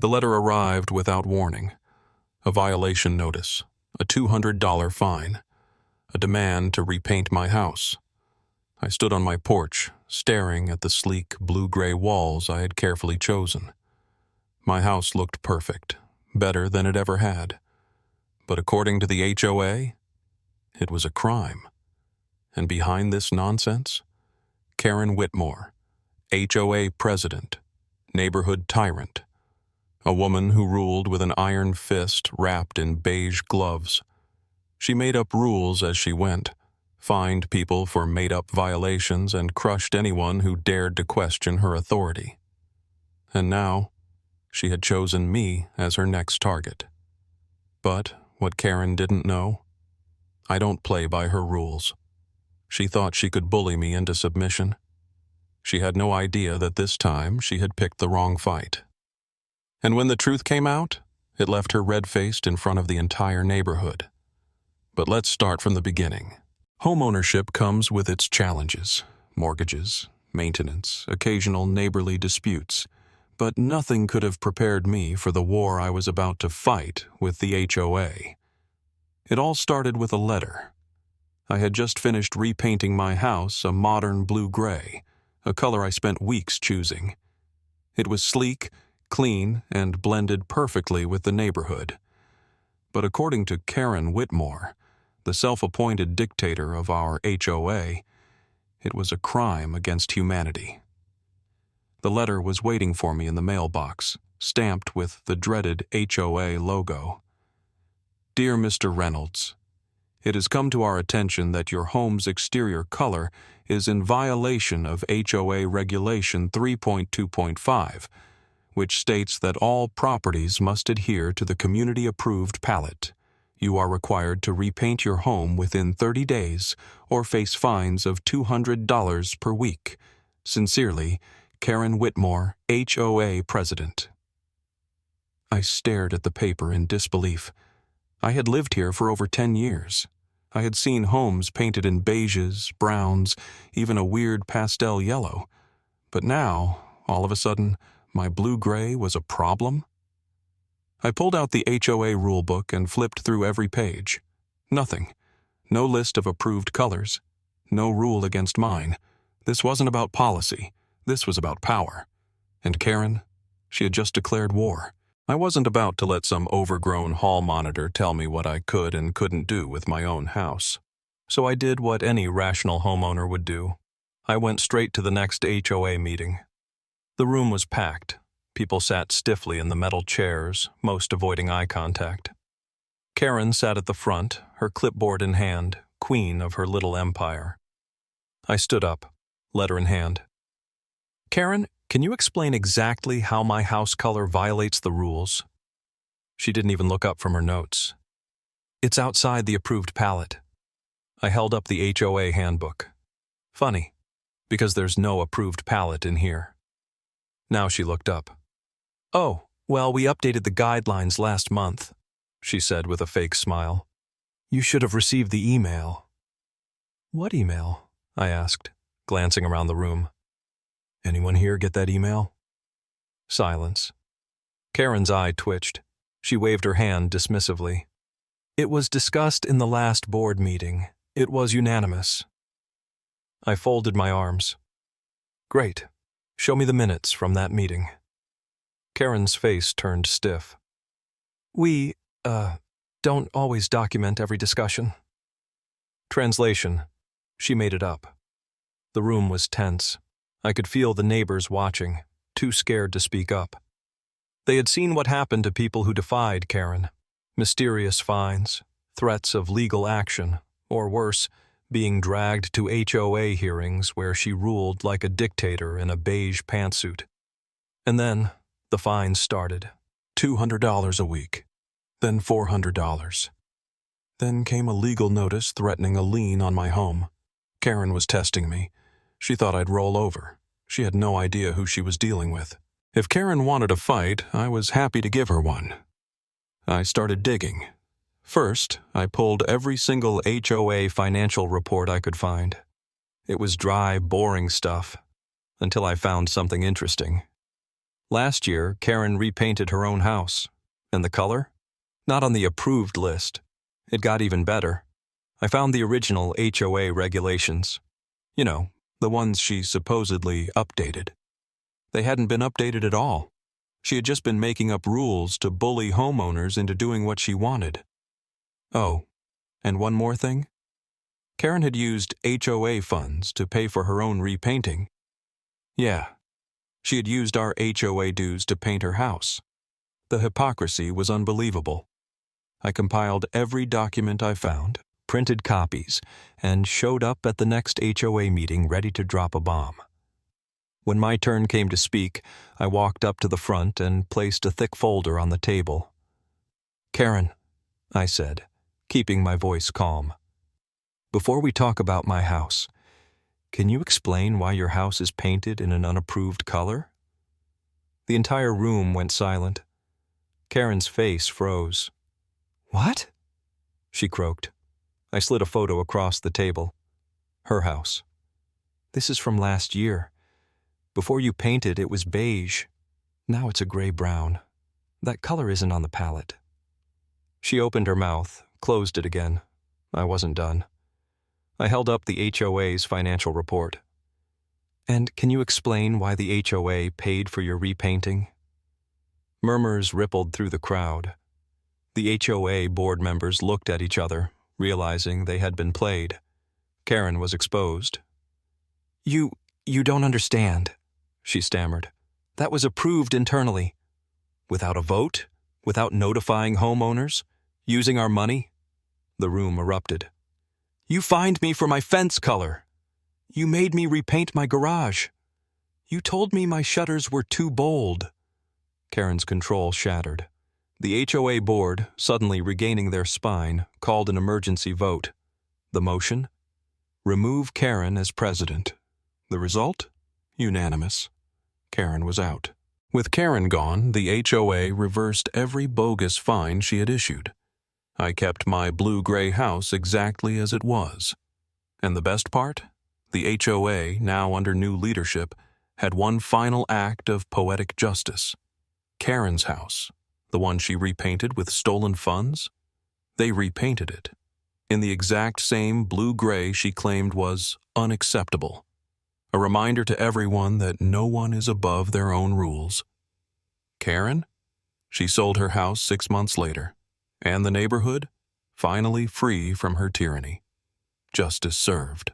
The letter arrived without warning. A violation notice, a $200 fine, a demand to repaint my house. I stood on my porch, staring at the sleek blue-gray walls I had carefully chosen. My house looked perfect, better than it ever had. But according to the HOA, it was a crime. And behind this nonsense, Karen Whitmore, HOA president, neighborhood tyrant, a woman who ruled with an iron fist wrapped in beige gloves. She made up rules as she went, fined people for made-up violations, and crushed anyone who dared to question her authority. And now, she had chosen me as her next target. But what Karen didn't know, I don't play by her rules. She thought she could bully me into submission. She had no idea that this time she had picked the wrong fight. And when the truth came out, it left her red-faced in front of the entire neighborhood. But let's start from the beginning. Homeownership comes with its challenges, mortgages, maintenance, occasional neighborly disputes, but nothing could have prepared me for the war I was about to fight with the HOA. It all started with a letter. I had just finished repainting my house a modern blue-gray, a color I spent weeks choosing. It was sleek, clean, and blended perfectly with the neighborhood. But according to Karen Whitmore, the self-appointed dictator of our HOA, it was a crime against humanity. The letter was waiting for me in the mailbox, stamped with the dreaded HOA logo. Dear Mr. Reynolds, it has come to our attention that your home's exterior color is in violation of HOA Regulation 3.2.5, which states that all properties must adhere to the community-approved palette. You are required to repaint your home within 30 days or face fines of $200 per week. Sincerely, Karen Whitmore, HOA President. I stared at the paper in disbelief. I had lived here for over 10 years. I had seen homes painted in beiges, browns, even a weird pastel yellow. But now, all of a sudden, my blue-gray was a problem? I pulled out the HOA rulebook and flipped through every page. Nothing. No list of approved colors. No rule against mine. This wasn't about policy. This was about power. And Karen, she had just declared war. I wasn't about to let some overgrown hall monitor tell me what I could and couldn't do with my own house. So I did what any rational homeowner would do. I went straight to the next HOA meeting. The room was packed. People sat stiffly in the metal chairs, most avoiding eye contact. Karen sat at the front, her clipboard in hand, queen of her little empire. I stood up, letter in hand. Karen, can you explain exactly how my house color violates the rules? She didn't even look up from her notes. It's outside the approved palette. I held up the HOA handbook. Funny, because there's no approved palette in here. Now she looked up. Oh, well, we updated the guidelines last month, she said with a fake smile. You should have received the email. What email? I asked, glancing around the room. Anyone here get that email? Silence. Karen's eye twitched. She waved her hand dismissively. It was discussed in the last board meeting. It was unanimous. I folded my arms. Great. Show me the minutes from that meeting. Karen's face turned stiff. We, don't always document every discussion. Translation. She made it up. The room was tense. I could feel the neighbors watching, too scared to speak up. They had seen what happened to people who defied Karen. Mysterious fines, threats of legal action, or worse, being dragged to HOA hearings where she ruled like a dictator in a beige pantsuit. And then the fines started. $200 a week. Then $400. Then came a legal notice threatening a lien on my home. Karen was testing me. She thought I'd roll over. She had no idea who she was dealing with. If Karen wanted a fight, I was happy to give her one. I started digging. First, I pulled every single HOA financial report I could find. It was dry, boring stuff, until I found something interesting. Last year, Karen repainted her own house. And the color? Not on the approved list. It got even better. I found the original HOA regulations. You know, the ones she supposedly updated. They hadn't been updated at all. She had just been making up rules to bully homeowners into doing what she wanted. Oh, and one more thing. Karen had used HOA funds to pay for her own repainting. Yeah, she had used our HOA dues to paint her house. The hypocrisy was unbelievable. I compiled every document I found, printed copies, and showed up at the next HOA meeting ready to drop a bomb. When my turn came to speak, I walked up to the front and placed a thick folder on the table. "Karen," I said, keeping my voice calm, "before we talk about my house, can you explain why your house is painted in an unapproved color?" The entire room went silent. Karen's face froze. "What?" she croaked. I slid a photo across the table. Her house. "This is from last year. Before you painted, it was beige. Now it's a gray-brown. That color isn't on the palette." She opened her mouth, closed it again. I wasn't done. I held up the HOA's financial report. "And can you explain why the HOA paid for your repainting?" Murmurs rippled through the crowd. The HOA board members looked at each other, realizing they had been played. Karen was exposed. You don't understand," she stammered. "That was approved internally. Without a vote? Without notifying homeowners? Using our money?" The room erupted. "You fined me for my fence color. You made me repaint my garage. You told me my shutters were too bold." Karen's control shattered. The HOA board, suddenly regaining their spine, called an emergency vote. The motion? Remove Karen as president. The result? Unanimous. Karen was out. With Karen gone, the HOA reversed every bogus fine she had issued. I kept my blue-gray house exactly as it was. And the best part? The HOA, now under new leadership, had one final act of poetic justice. Karen's house, the one she repainted with stolen funds, they repainted it in the exact same blue-gray she claimed was unacceptable. A reminder to everyone that no one is above their own rules. Karen? She sold her house 6 months later, and the neighborhood, finally free from her tyranny. Justice served.